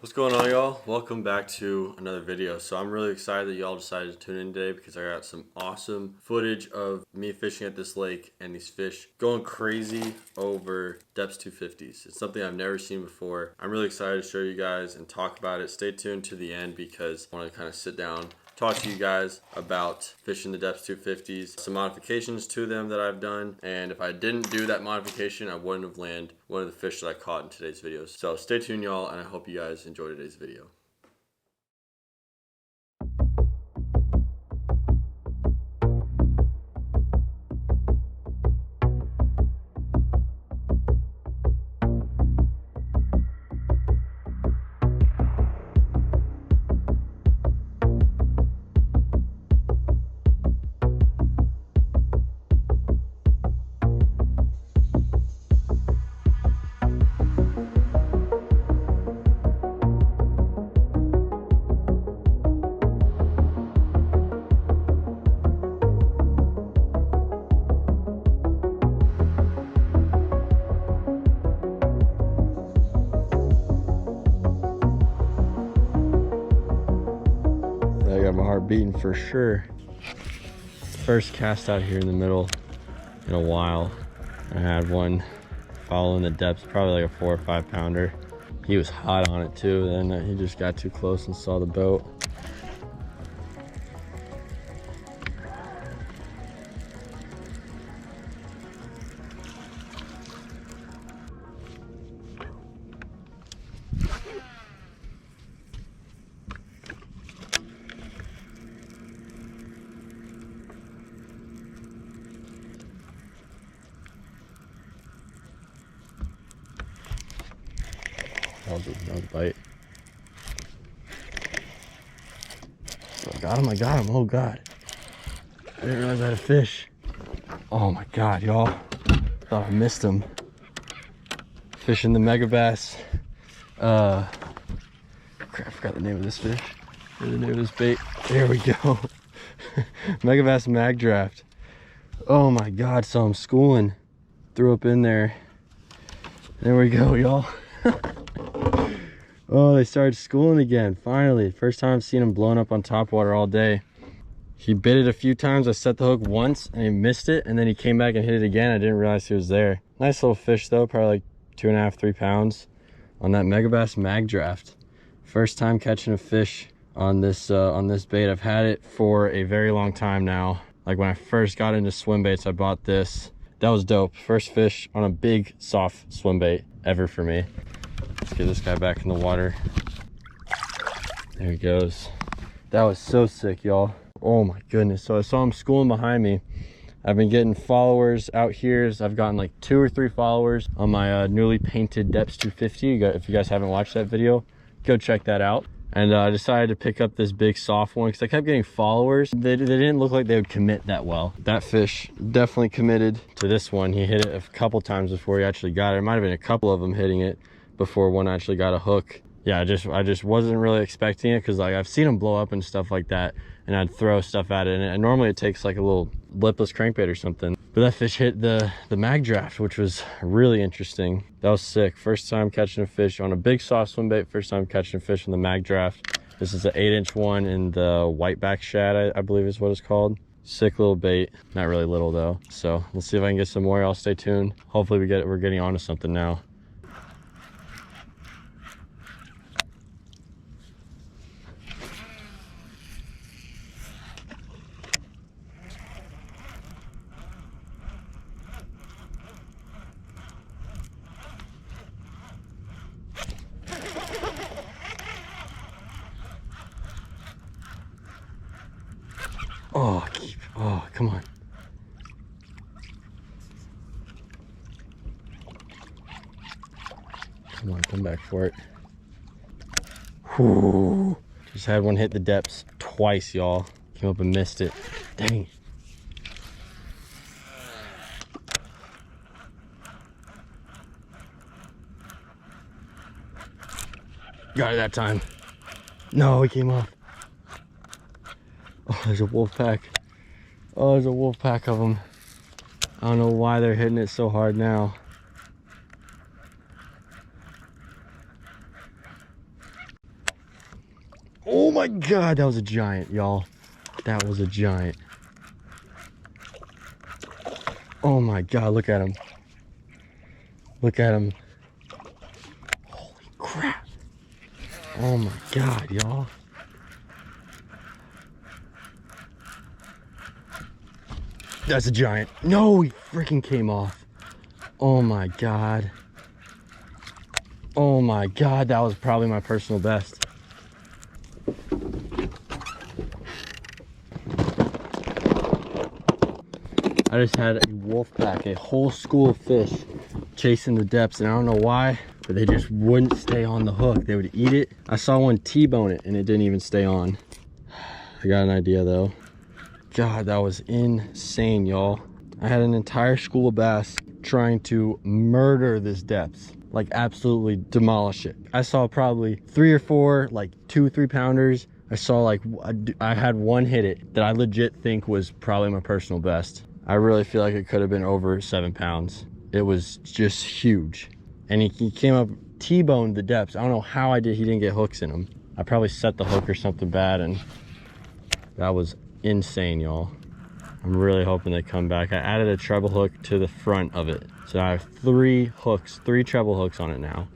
What's going on, y'all? Welcome back to another video. So I'm really excited that y'all decided to tune in today because I got some awesome footage of me fishing at this lake and these fish going crazy over Deps 250s. It's something I've never seen before. I'm really excited to show you guys and talk about it. Stay tuned to the end because I want to kind of sit down, talk to you guys about fishing the Deps 250s, some modifications to them that I've done, and if I didn't do that modification, I wouldn't have landed one of the fish that I caught in today's videos. So stay tuned, y'all, and I hope you guys enjoy today's video. I got my heart beating for sure. First cast out here in the middle in a while. I had one following the depths, probably like a 4 or 5 pounder. He was hot on it too, then he just got too close and saw the boat. That was a bite. Oh, I got him, oh God. I didn't realize I had a fish. Oh my God, y'all. Thought I missed him. Fishing the mega bass. Crap, I forgot the name of this fish. The name of this bait. There we go. Mega bass mag draft. Oh my God, so I'm schooling. Threw up in there. There we go, y'all. Oh, they started schooling again, finally. First time I've seen him blowing up on topwater all day. He bit it a few times. I set the hook once and he missed it, and then he came back and hit it again. I didn't realize he was there. Nice little fish though, probably like 2.5, 3 pounds on that megabass mag draft. First time catching a fish on this bait. I've had it for a very long time now. Like when I first got into swim baits, I bought this. That was dope. First fish on a big soft swim bait ever for me. Let's get this guy back in the water. There he goes. That was so sick, y'all. Oh my goodness. So I saw him schooling behind me. I've been getting followers out here. I've gotten like 2 or 3 followers on my newly painted Deps 250. If you guys haven't watched that video, go check that out. And I decided to pick up this big soft one because I kept getting followers. They didn't look like they would commit that well. That fish definitely committed to this one. He hit it a couple times before he actually got it. There might have been a couple of them hitting it before one actually got a hook. Yeah, I just wasn't really expecting it because like I've seen them blow up and stuff like that, and I'd throw stuff at it, and normally it takes like a little lipless crankbait or something. But that fish hit the mag draft, which was really interesting. That was sick. First time catching a fish on a big soft swim bait. First time catching a fish on the mag draft. This is an 8-inch one in the whiteback shad, I believe is what it's called. Sick little bait. Not really little though. So we'll see if I can get some more. I'll stay tuned. Hopefully we're getting onto something now. Oh, come on. Come on, come back for it. Whew. Just had one hit the depths twice, y'all. Came up and missed it. Dang. Got it that time. No, he came off. Oh, there's a wolf pack. Oh, there's a wolf pack of them. I don't know why they're hitting it so hard now. Oh my God, that was a giant, y'all. That was a giant. Oh my God, look at him. Look at him. Holy crap. Oh my God, y'all. That's a giant. No, he freaking came off. Oh my God. Oh my God, that was probably my personal best. I just had a wolf pack, a whole school of fish chasing the depths, and I don't know why, but they just wouldn't stay on the hook. They would eat it. I saw one T-bone it and it didn't even stay on. I got an idea though. God, that was insane, y'all. I had an entire school of bass trying to murder this depths, like absolutely demolish it. I saw probably 3 or 4 like 2-3 pounders. I saw like, I had one hit it that I legit think was probably my personal best. I really feel like it could have been over 7 pounds. It was just huge. And he came up, T-boned the depths. I don't know how he didn't get hooks in him. I probably set the hook or something bad, and that was insane, y'all. I'm really hoping they come back. I added a treble hook to the front of it. So I have 3 hooks, 3 treble hooks on it now.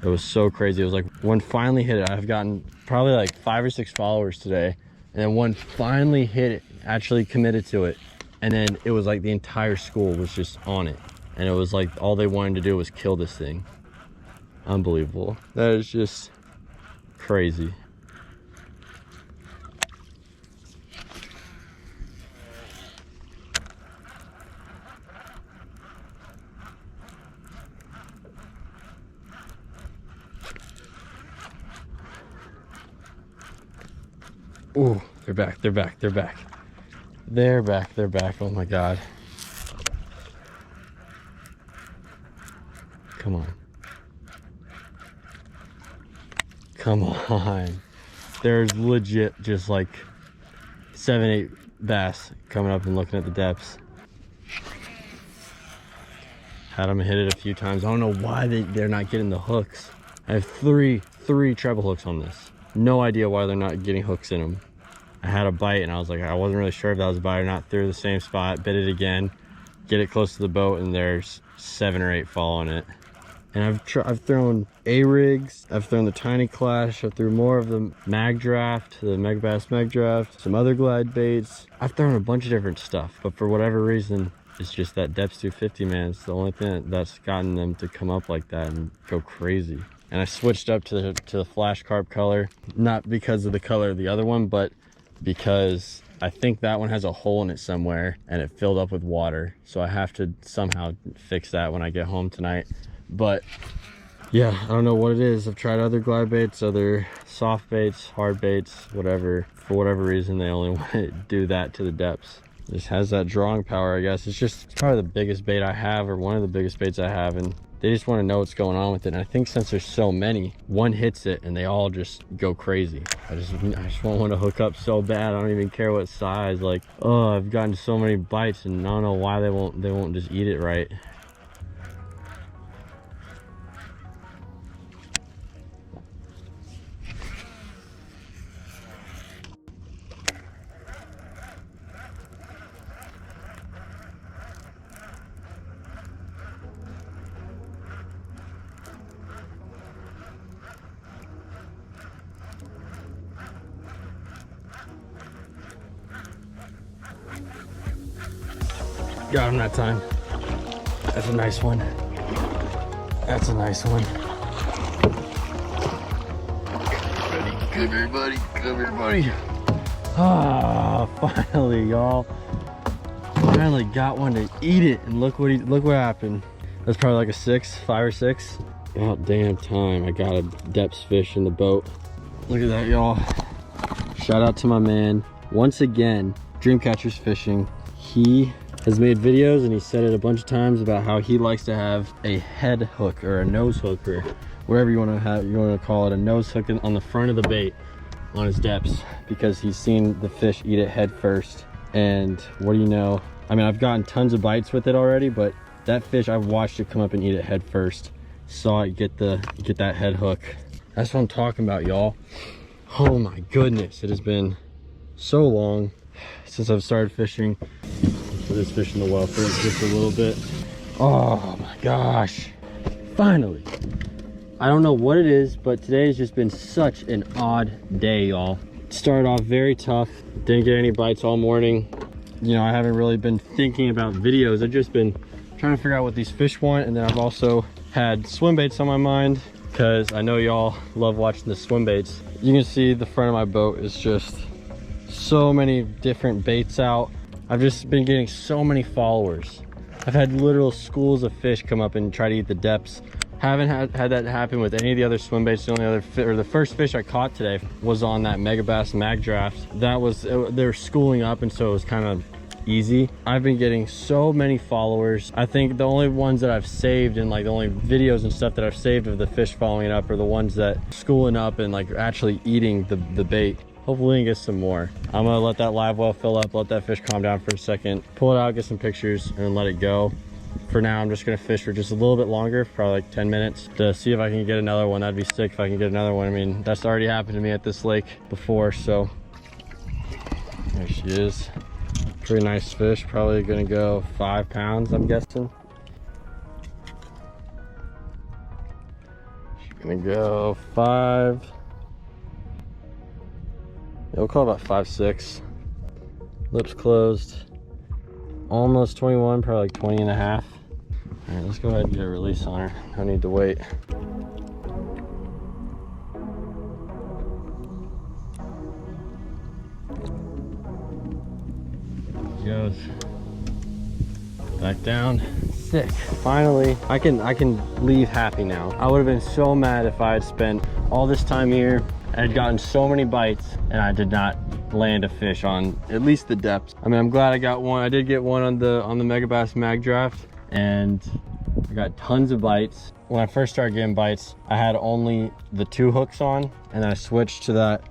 It was so crazy. It was like one finally hit it. I've gotten probably like 5 or 6 followers today. And then one finally hit it, actually committed to it. And then it was like the entire school was just on it. And it was like all they wanted to do was kill this thing. Unbelievable. That is just crazy. Oh, they're back, they're back, they're back. They're back, they're back. Oh my God. Come on. Come on. There's legit just like 7-8 bass coming up and looking at the depths. Had them hit it a few times. I don't know why they're not getting the hooks. I have three treble hooks on this. No idea why they're not getting hooks in them. I had a bite and I was like, I wasn't really sure if that was a bite or not. Threw the same spot, bit it again, get it close to the boat, and there's 7 or 8 following it. And I've thrown A-rigs, I've thrown the Tiny Clash, I've thrown more of the Mag Draft, the Megabass Mag Draft, some other glide baits. I've thrown a bunch of different stuff, but for whatever reason, it's just that Deps 250, man. It's the only thing that's gotten them to come up like that and go crazy. And I switched up to the Flash Carp color, not because of the color of the other one, but because I think that one has a hole in it somewhere and it filled up with water. So I have to somehow fix that when I get home tonight. But yeah, I don't know what it is. I've tried other glide baits, other soft baits, hard baits, whatever. For whatever reason, they only want to do that to the depths. It just has that drawing power, I guess. It's probably the biggest bait I have, or one of the biggest baits I have, and they just want to know what's going on with it. And I think since there's so many, one hits it and they all just go crazy. I just want one to hook up so bad. I don't even care what size. Like, oh, I've gotten so many bites and I don't know why they won't just eat it right. Got him that time. That's a nice one. That's a nice one. Come here, buddy. Come here, buddy. Ah, finally, y'all. Finally got one to eat it, and look what happened. That's probably like a 6, 5 or 6. About damn time I got a Deps fish in the boat. Look at that, y'all. Shout out to my man once again, Dreamcatchers Fishing. He has made videos and he said it a bunch of times about how he likes to have a head hook or a nose hook or whatever you want to call it, a nose hook on the front of the bait on his depths, because he's seen the fish eat it head first. And what do you know, I mean, I've gotten tons of bites with it already, but that fish, I've watched it come up and eat it head first. Saw it get that head hook. That's what I'm talking about, y'all. Oh my goodness, it has been so long since I've started fishing. Put this fish in the well for just a little bit. Oh my gosh, finally. I don't know what it is, but today has just been such an odd day, y'all. Started off very tough, didn't get any bites all morning. You know, I haven't really been thinking about videos. I've just been trying to figure out what these fish want, and then I've also had swim baits on my mind because I know y'all love watching the swim baits. You can see the front of my boat is just so many different baits out. I've just been getting so many followers. I've had literal schools of fish come up and try to eat the Deps. Haven't had that happen with any of the other swim baits. The only other the first fish I caught today was on that Megabass mag draft. That was, they were schooling up, and so it was kind of easy. I've been getting so many followers. I think the only ones that I've saved, and like the only videos and stuff that I've saved of the fish following up, are the ones that schooling up and like actually eating the bait. Hopefully we can get some more. I'm gonna let that live well fill up, let that fish calm down for a second, pull it out, get some pictures, and then let it go. For now, I'm just gonna fish for just a little bit longer, probably like 10 minutes, to see if I can get another one. That'd be sick if I can get another one. I mean, that's already happened to me at this lake before, so. There she is. Pretty nice fish, probably gonna go 5 pounds, I'm guessing. She's gonna go 5. Yeah, we'll call it about 5'6". Lips closed. Almost 21, probably like 20 and a half. All right, let's go ahead and get a release on her. No need to wait. There she goes. Back down. Sick. Finally, I can leave happy now. I would have been so mad if I had spent all this time here. I had gotten so many bites and I did not land a fish on at least the Deps. I mean, I'm glad I got one. I did get one on the Megabass mag draft, and I got tons of bites. When I first started getting bites, I had only the 2 hooks on, and then I switched to that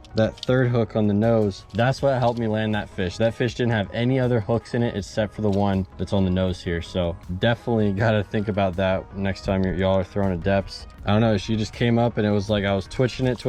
third hook on the nose. That's what helped me land that fish. That fish didn't have any other hooks in it except for the one that's on the nose here. So definitely got to think about that next time y'all are throwing a Deps. I don't know, she just came up and it was like I was twitching it,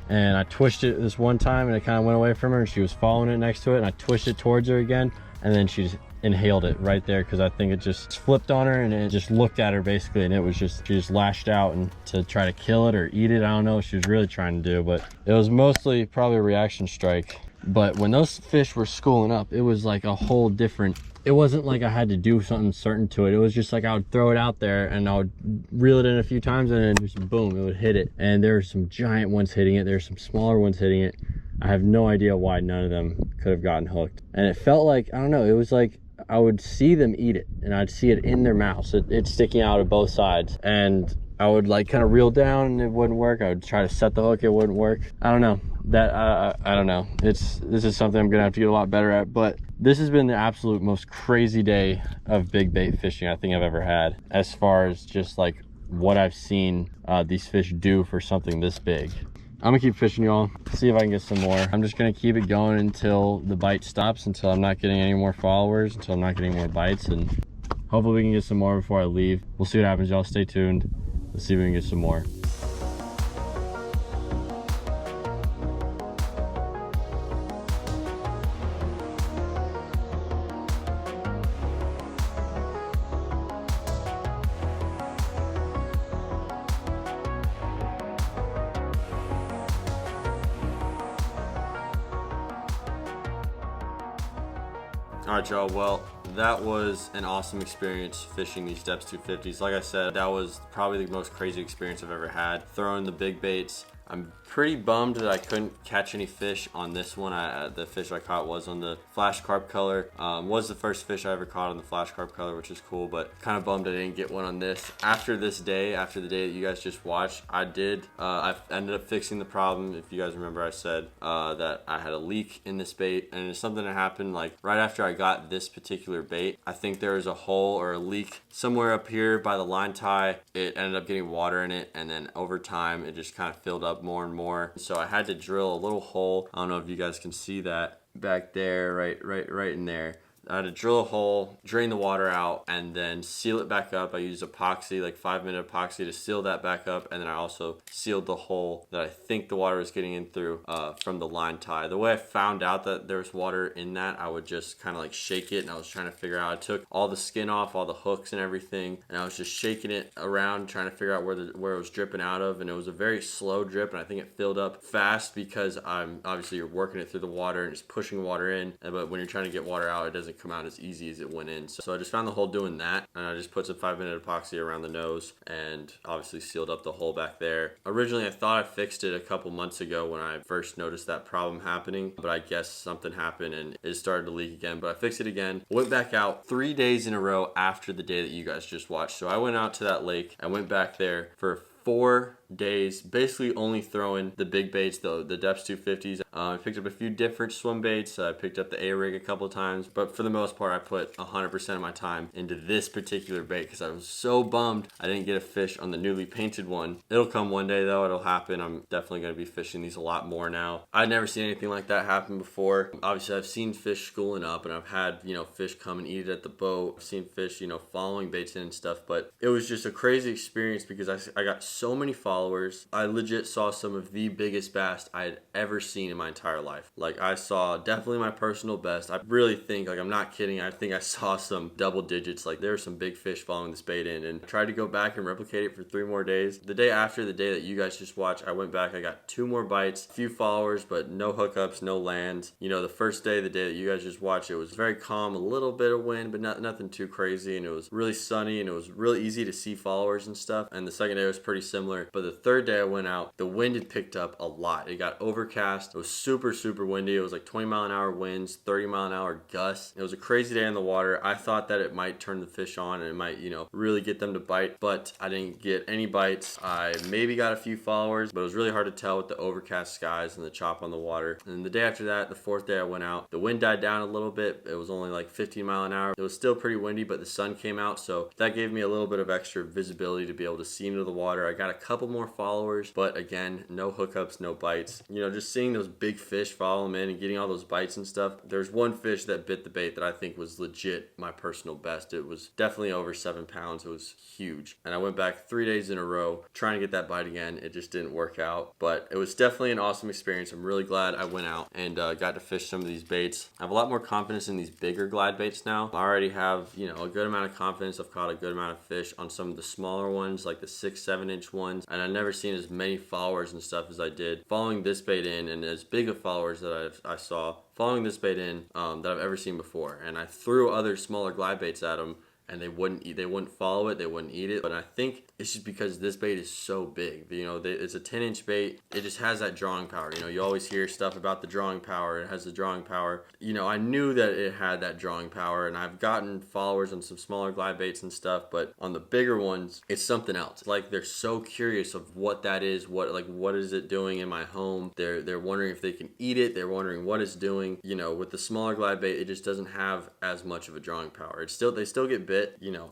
and I twitched it this one time and it kind of went away from her, and she was following it next to it, and I twitched it towards her again, and then she just inhaled it right there, because I think it just flipped on her and it just looked at her basically, and it was just, she just lashed out and to try to kill it or eat it. I don't know what she was really trying to do, but it was mostly probably a reaction strike. But when those fish were schooling up, it was like a whole different, it wasn't like I had to do something certain to it. It was just like I would throw it out there and I would reel it in a few times, and then just boom, it would hit it. And there were some giant ones hitting it, there's some smaller ones hitting it. I have no idea why none of them could have gotten hooked. And it felt like, I don't know, it was like I would see them eat it and I'd see it in their mouths. It's sticking out of both sides, and I would like kind of reel down and it wouldn't work. I would try to set the hook, it wouldn't work. I don't know. I don't know. This is something I'm gonna have to get a lot better at, but this has been the absolute most crazy day of big bait fishing I think I've ever had, as far as just like what I've seen these fish do for something this big. I'm gonna keep fishing, y'all, see if I can get some more. I'm just gonna keep it going until the bite stops, until I'm not getting any more followers, until I'm not getting more bites, and hopefully we can get some more before I leave. We'll see what happens, y'all. Stay tuned. Let's see if we can get some more. All right, y'all, well, that was an awesome experience fishing these Deps 250s. Like I said, that was probably the most crazy experience I've ever had, throwing the big baits. I'm pretty bummed that I couldn't catch any fish on this one. The fish I caught was on the flash carp color. Was the first fish I ever caught on the flash carp color, which is cool, but kind of bummed I didn't get one on this. After this day, after the day that you guys just watched, I ended up fixing the problem. If you guys remember, I said that I had a leak in this bait, and it's something that happened like right after I got this particular bait. I think there was a hole or a leak somewhere up here by the line tie. It ended up getting water in it, and then over time it just kind of filled up more and more. So I had to drill a little hole. I don't know if you guys can see that back there, right in there. I had to drill a hole, drain the water out, and then seal it back up. I used epoxy, like 5-minute epoxy, to seal that back up, and then I also sealed the hole that I think the water was getting in through from the line tie. The way I found out that there was water in that, I would just kind of like shake it, and I was trying to figure out. I took all the skin off, all the hooks and everything, and I was just shaking it around, trying to figure out where it was dripping out of, and it was a very slow drip, and I think it filled up fast because obviously you're working it through the water and just pushing water in, but when you're trying to get water out, it doesn't come out as easy as it went in. So I just found the hole doing that, and I just put some 5-minute epoxy around the nose and obviously sealed up the hole back there. Originally, I thought I fixed it a couple months ago when I first noticed that problem happening, but I guess something happened and it started to leak again. But I fixed it again, went back out 3 days in a row after the day that you guys just watched. So I went out to that lake, I went back there for 4 days, basically only throwing the big baits, the Deps 250s. I picked up a few different swim baits. I picked up the A-rig a couple of times, but for the most part, I put 100% of my time into this particular bait because I was so bummed I didn't get a fish on the newly painted one. It'll come one day though, it'll happen. I'm definitely going to be fishing these a lot more now. I'd never seen anything like that happen before. Obviously, I've seen fish schooling up, and I've had, fish come and eat it at the boat. I've seen fish, following baits in and stuff, but it was just a crazy experience because I got so many followers. I legit saw some of the biggest bass I had ever seen in my entire life. Like, I saw definitely my personal best. I really think, like, I'm not kidding, I think I saw some double digits. Like, there were some big fish following this bait in, and I tried to go back and replicate it for 3 more days. The day after the day that you guys just watched, I went back, I got 2 more bites, a few followers, but no hookups, no lands. The first day, the day that you guys just watched, it was very calm, a little bit of wind, but nothing too crazy, and it was really sunny, and it was really easy to see followers and stuff. And the second day was pretty similar, but the third day I went out, the wind had picked up a lot. It got overcast. It was super, super windy. It was like 20-mile-an-hour winds, 30-mile-an-hour gusts. It was a crazy day in the water. I thought that it might turn the fish on and it might, really get them to bite, but I didn't get any bites. I maybe got a few followers, but it was really hard to tell with the overcast skies and the chop on the water. And the day after that, the 4th day I went out, the wind died down a little bit. It was only like 15 mile an hour. It was still pretty windy, but the sun came out, so that gave me a little bit of extra visibility to be able to see into the water. I got a couple more followers, but again, no hookups, no bites. Just seeing those big fish follow them in and getting all those bites and stuff. There's one fish that bit the bait that I think was legit my personal best. It was definitely over 7 pounds. It was huge. And I went back 3 days in a row trying to get that bite again. It just didn't work out, but it was definitely an awesome experience. I'm really glad I went out and got to fish some of these baits. I have a lot more confidence in these bigger glide baits now. I already have, a good amount of confidence. I've caught a good amount of fish on some of the smaller ones, like the 6-7 inch ones, and I've never seen as many followers and stuff as I did following this bait in, and as big of followers that I saw following this bait in that I've ever seen before. And I threw other smaller glide baits at them, and they wouldn't follow it, they wouldn't eat it. But I think it's just because this bait is so big. It's a 10-inch bait. It just has that drawing power. You always hear stuff about the drawing power. It has the drawing power. I knew that it had that drawing power, and I've gotten followers on some smaller glide baits and stuff, but on the bigger ones, it's something else. Like, they're so curious of what that is, what is it doing in my home. They're wondering if they can eat it. They're wondering what it's doing. With the smaller glide bait, it just doesn't have as much of a drawing power. They still get bit.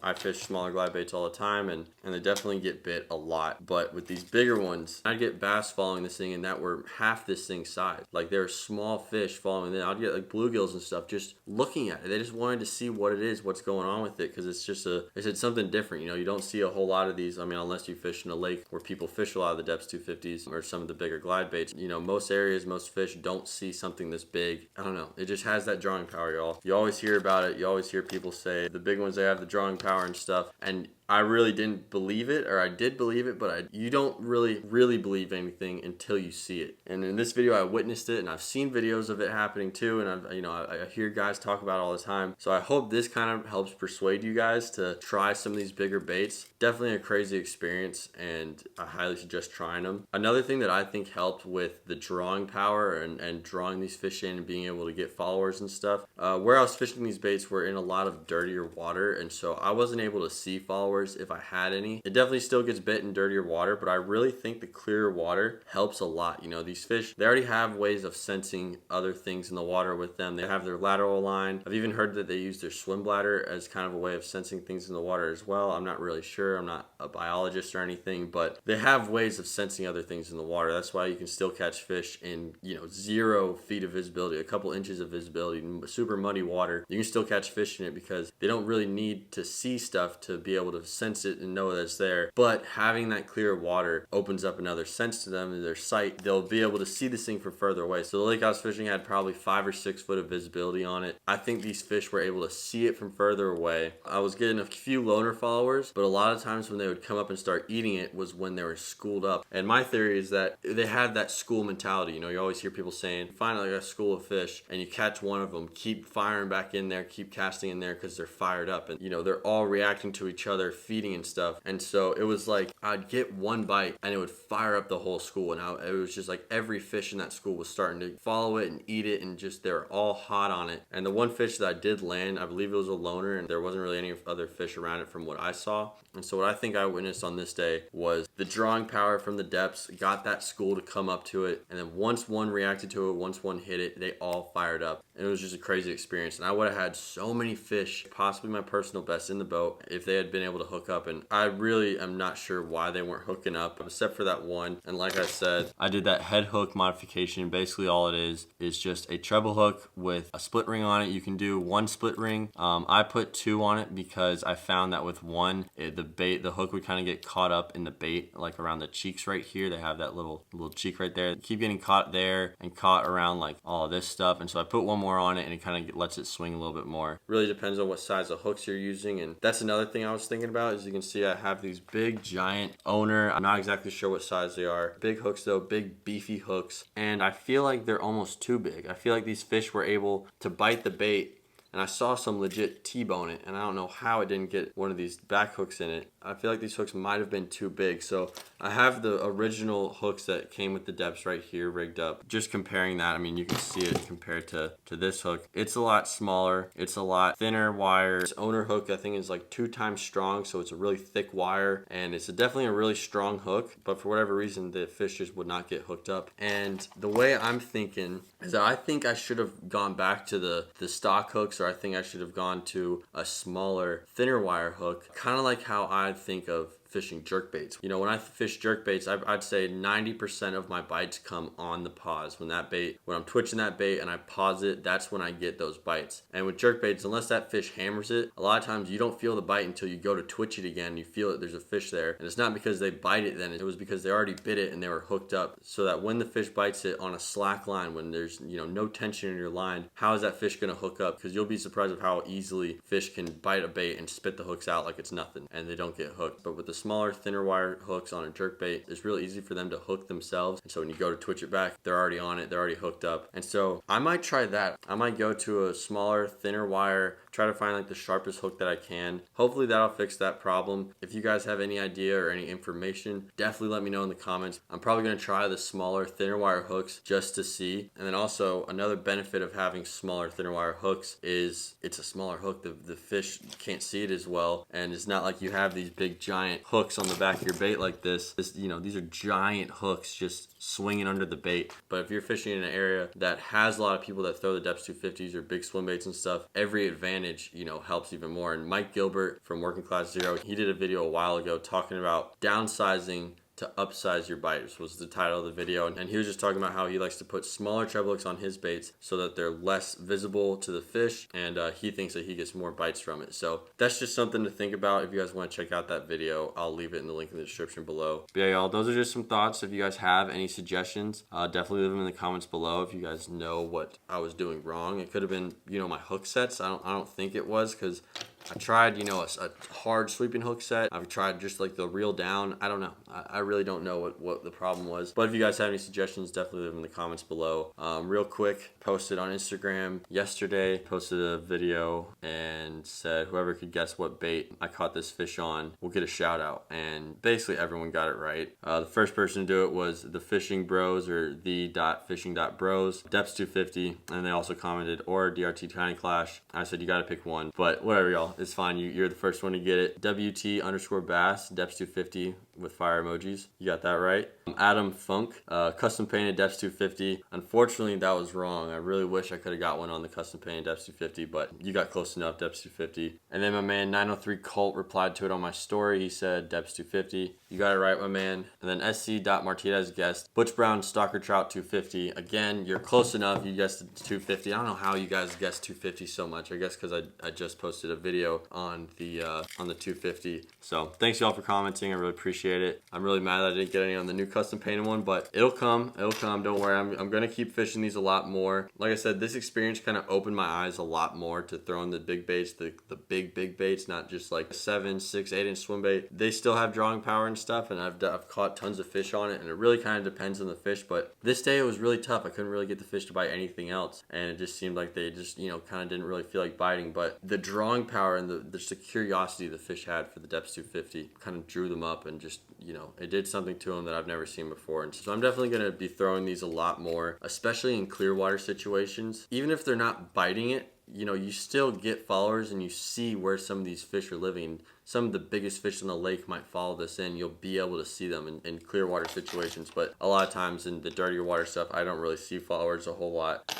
I fish smaller glide baits all the time, and they definitely get bit a lot. But with these bigger ones, I'd get bass following this thing and that were half this thing's size. Like, they're small fish following it. I'd get like bluegills and stuff just looking at it. They just wanted to see what it is, what's going on with it, because it's something different. You don't see a whole lot of these. I mean, unless you fish in a lake where people fish a lot of the Deps 250s or some of the bigger glide baits. Most areas, most fish don't see something this big. I don't know. It just has that drawing power, y'all. You always hear about it. You always hear people say the big ones, they have the drawing power and stuff, and I really didn't believe it, or I did believe it, but you don't really believe anything until you see it. And in this video, I witnessed it, and I've seen videos of it happening too, and I hear guys talk about it all the time. So I hope this kind of helps persuade you guys to try some of these bigger baits. Definitely a crazy experience, and I highly suggest trying them. Another thing that I think helped with the drawing power and drawing these fish in and being able to get followers and stuff, where I was fishing these baits were in a lot of dirtier water, and so I wasn't able to see followers followers if I had any. It definitely still gets bit in dirtier water, but I really think the clearer water helps a lot. You know, these fish, they already have ways of sensing other things in the water with them. They have their lateral line. I've even heard that they use their swim bladder as kind of a way of sensing things in the water as well. I'm not really sure. I'm not a biologist or anything, but they have ways of sensing other things in the water. That's why you can still catch fish in, you know, 0 feet of visibility, a couple inches of visibility, super muddy water. You can still catch fish in it because they don't really need to see stuff to be able to sense it and know that it's there. But having that clear water opens up another sense to them in their sight. They'll be able to see this thing from further away. So the lake I was fishing had probably 5 or 6 foot of visibility on it. I think these fish were able to see it from further away. I was getting a few loner followers, but a lot of times when they would come up and start eating it was when they were schooled up. And my theory is that they had that school mentality. You know, you always hear people saying, find like a school of fish and you catch one of them, keep firing back in there, keep casting in there because they're fired up. And, you know, they're all reacting to each other, feeding and stuff. And so it was like I'd get one bite and it would fire up the whole school. And it was just like every fish in that school was starting to follow it and eat it, and just they're all hot on it. And the one fish that I did land, I believe it was a loner, and there wasn't really any other fish around it from what I saw. And so what I think I witnessed on this day was the drawing power from the depths got that school to come up to it, and then once one reacted to it, once one hit it, they all fired up. And it was just a crazy experience. And I would have had so many fish, possibly my personal best, in the boat if they had been able to hook up. And I really am not sure why they weren't hooking up, except for that one. And like I said, I did that head hook modification. Basically all it is just a treble hook with a split ring on it. You can do 1 split ring. I put 2 on it because I found that with 1, the hook would kind of get caught up in the bait, like around the cheeks right here. They have that little cheek right there. Keep getting caught there and caught around like all of this stuff. And so I put 1 more on it, and it kind of lets it swing a little bit more. Really depends on what size of hooks you're using. And that's another thing I was thinking about. As you can see, I have these big giant owner. I'm not exactly sure what size they are. Big hooks though, big beefy hooks. And I feel like they're almost too big. I feel like these fish were able to bite the bait, and I saw some legit T-bone it, and I don't know how it didn't get one of these back hooks in it. I feel like these hooks might have been too big. So I have the original hooks that came with the Deps right here rigged up. Just comparing that, I mean, you can see it compared to this hook. It's a lot smaller. It's a lot thinner wire. This owner hook, I think, is like 2 times strong, so it's a really thick wire, and it's definitely a really strong hook, but for whatever reason, the fish just would not get hooked up. And the way I'm thinking is that I think I should have gone back to the stock hooks, or I think I should have gone to a smaller, thinner wire hook, kind of like how I think of fishing jerkbaits. You know, when I fish jerkbaits, I'd say 90% of my bites come on the pause. When I'm twitching that bait and I pause it, that's when I get those bites. And with jerkbaits, unless that fish hammers it, a lot of times you don't feel the bite until you go to twitch it again. You feel it, there's a fish there. And it's not because they bite it then, it was because they already bit it and they were hooked up. So that when the fish bites it on a slack line, when there's, you know, no tension in your line, how is that fish gonna hook up? Because you'll be surprised of how easily fish can bite a bait and spit the hooks out like it's nothing, and they don't get hooked. But with the smaller, thinner wire hooks on a jerkbait, it's really easy for them to hook themselves. And so when you go to twitch it back, they're already on it, they're already hooked up. And so I might try that. I might go to a smaller, thinner wire, try to find like the sharpest hook that I can. Hopefully that'll fix that problem. If you guys have any idea or any information, definitely let me know in the comments. I'm probably going to try the smaller, thinner wire hooks just to see. And then also another benefit of having smaller, thinner wire hooks is it's a smaller hook. The fish can't see it as well, and it's not like you have these big giant hooks on the back of your bait like this. You know, these are giant hooks just swinging under the bait. But if you're fishing in an area that has a lot of people that throw the Deps 250s or big swim baits and stuff, every advantage, you know, helps even more. And Mike Gilbert from Working Class Zero, he did a video a while ago talking about downsizing to upsize your bites was the title of the video, and he was just talking about how he likes to put smaller treble hooks on his baits so that they're less visible to the fish, and he thinks that he gets more bites from it. So that's just something to think about. If you guys want to check out that video, I'll leave it in the link in the description below. But yeah, y'all, those are just some thoughts. If you guys have any suggestions, definitely leave them in the comments below. If you guys know what I was doing wrong, it could have been, you know, my hook sets. I don't think it was, because I tried, you know, a hard sweeping hook set. I've tried just like the reel down. I don't know. I really don't know what the problem was. But if you guys have any suggestions, definitely leave them in the comments below. Real quick, posted on Instagram yesterday, posted a video and said whoever could guess what bait I caught this fish on will get a shout out. And basically everyone got it right. The first person to do it was the Fishing Bros, or the.fishing.bros, Deps 250. And they also commented, or DRT Tiny Clash. I said you got to pick one. But whatever, y'all. It's fine. You're the first one to get it. WT_bass, Deps 250 with fire emojis. You got that right. Adam Funk, custom painted Deps 250. Unfortunately, that was wrong. I really wish I could have got one on the custom painted Deps 250, but you got close enough, Deps 250. And then my man 903 Colt replied to it on my story. He said Deps 250. You got it right, my man. And then SC.Martinez guessed Butch Brown Stalker Trout 250. Again, you're close enough. You guessed 250. I don't know how you guys guessed 250 so much. I guess because I just posted a video on the 250. So thanks y'all for commenting. I really appreciate it. I'm really mad that I didn't get any on the new custom painted one, but it'll come. It'll come. Don't worry. I'm gonna keep fishing these a lot more. Like I said, this experience kind of opened my eyes a lot more to throwing the big baits, the big baits, not just like 7, 6, 8 inch swim bait. They still have drawing power and stuff, and I've caught tons of fish on it, and it really kind of depends on the fish. But this day it was really tough. I couldn't really get the fish to bite anything else, and it just seemed like they just, you know, kind of didn't really feel like biting. But the drawing power and the curiosity the fish had for the Deps 250 kind of drew them up, and just, you know, it did something to them that I've never seen before. And so I'm definitely going to be throwing these a lot more, especially in clear water situations. Even if they're not biting it, you know, you still get followers and you see where some of these fish are living. Some of the biggest fish in the lake might follow this in. You'll be able to see them in clear water situations, but a lot of times in the dirtier water stuff, I don't really see followers a whole lot.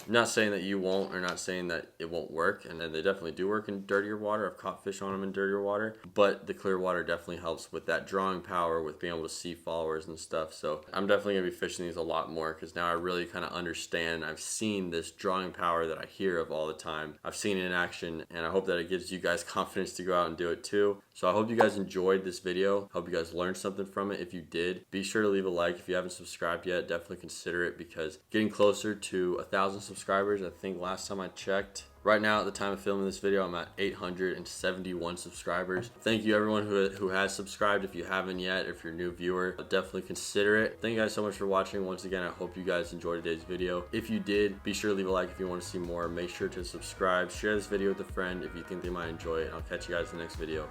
Not saying that you won't, or not saying that it won't work, and they definitely do work in dirtier water. I've caught fish on them in dirtier water, but the clear water definitely helps with that drawing power, with being able to see followers and stuff. So I'm definitely gonna be fishing these a lot more, because now I really kind of understand. I've seen this drawing power that I hear of all the time. I've seen it in action, and I hope that it gives you guys confidence to go out and do it too. So I hope you guys enjoyed this video. Hope you guys learned something from it. If you did, be sure to leave a like. If you haven't subscribed yet, definitely consider it, because getting closer to 1,000 subscribers, I think last time I checked, right now at the time of filming this video, I'm at 871 subscribers. Thank you everyone who has subscribed. If you haven't yet, if you're a new viewer, definitely consider it. Thank you guys so much for watching. Once again, I hope you guys enjoyed today's video. If you did, be sure to leave a like. If you want to see more, make sure to subscribe. Share this video with a friend if you think they might enjoy it. I'll catch you guys in the next video.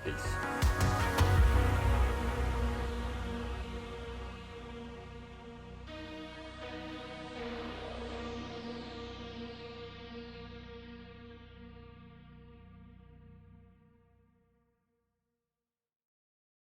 Peace.